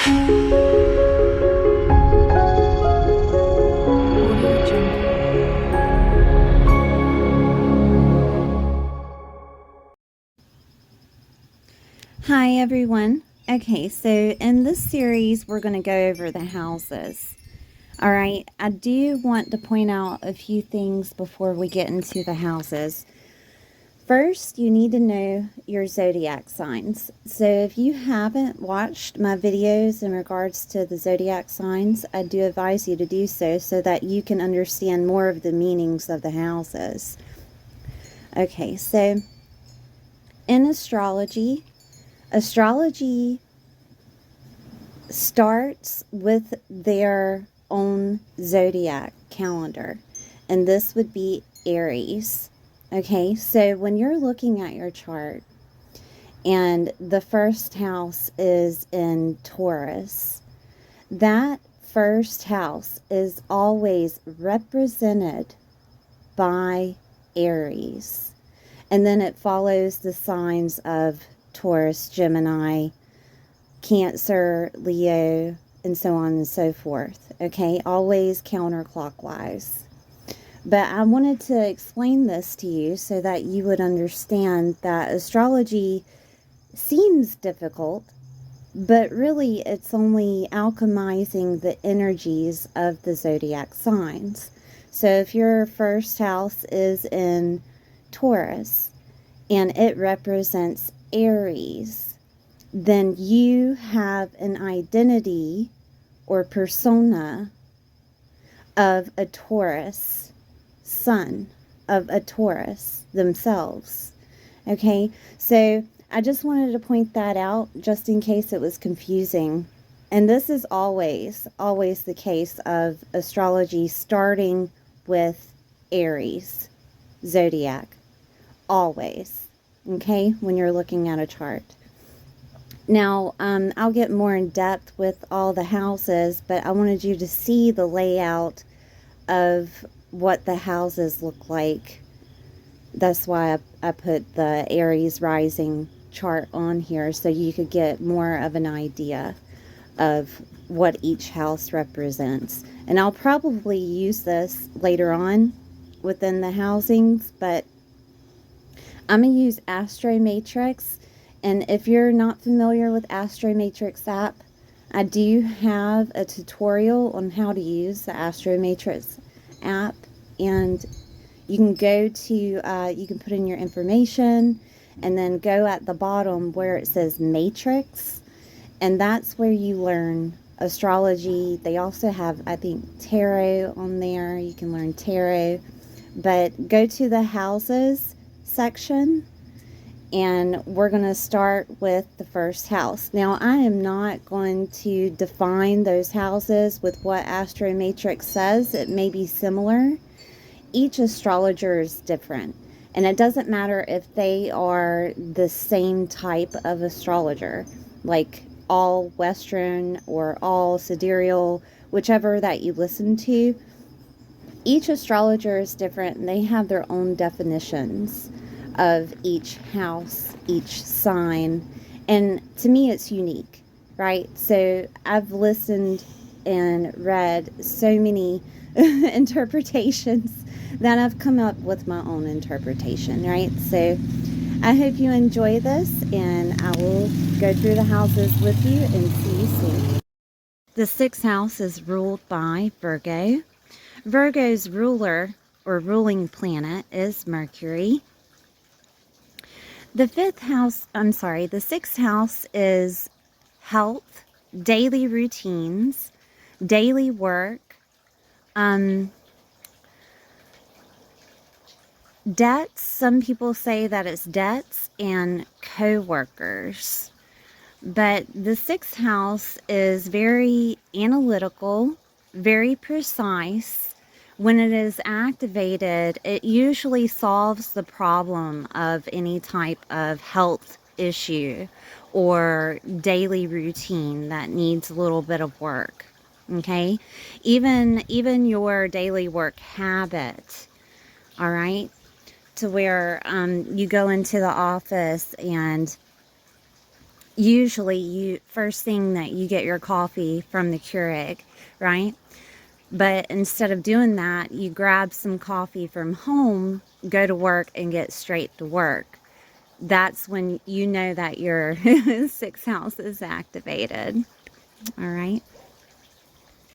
Hi everyone. Okay, so in this series we're going to go over the houses. All right, I do want to point out a few things before we get into the houses. First, you need to know your zodiac signs. So if you haven't watched my videos in regards to the zodiac signs, I do advise you to do so that you can understand more of the meanings of the houses. Okay, so in astrology starts with their own zodiac calendar, and this would be Aries. Okay, so when you're looking at your chart and the first house is in Taurus, that first house is always represented by Aries, and then it follows the signs of Taurus, Gemini, Cancer, Leo, and so on and so forth. Okay, always counterclockwise. But I wanted to explain this to you so that you would understand that astrology seems difficult, but really it's only alchemizing the energies of the zodiac signs. So if your first house is in Taurus and it represents Aries, then you have an identity or persona of a Taurus sun, of a Taurus themselves. Okay, so I just wanted to point that out just in case it was confusing. And this is always the case of astrology starting with Aries zodiac. Always. Okay, when you're looking at a chart. Now, I'll get more in depth with all the houses, but I wanted you to see the layout of what the houses look like. That's why I put the Aries rising chart on here, so you could get more of an idea of what each house represents. And I'll probably use this later on within the housings, but I'm going to use Astro Matrix. And if you're not familiar with Astro Matrix app, I do have a tutorial on how to use the Astro Matrix app. And you can go to, you can put in your information and then go at the bottom where it says Matrix. And that's where you learn astrology. They also have, I think, tarot on there. You can learn tarot. But go to the houses section, and we're going to start with the first house. Now, I am not going to define those houses with what Astro Matrix says. It may be similar. Each astrologer is different, and it doesn't matter if they are the same type of astrologer, like all Western or all sidereal, whichever that you listen to. Each astrologer is different, and they have their own definitions of each house, each sign, and to me it's unique, right? So I've listened and read so many interpretations that I've come up with my own interpretation, right? So I hope you enjoy this, and I will go through the houses with you and see you soon. The sixth house is ruled by Virgo. Virgo's ruler or ruling planet is Mercury. The sixth house is health, daily routines, daily work, debts. Some people say that it's debts, and co-workers. But the sixth house is very analytical, very precise. When it is activated, it usually solves the problem of any type of health issue or daily routine that needs a little bit of work. Okay? Even your daily work habit, all right? To where you go into the office and usually you first thing that you get your coffee from the Keurig, right? But instead of doing that, you grab some coffee from home, go to work, and get straight to work. That's when you know that your sixth house is activated. All right.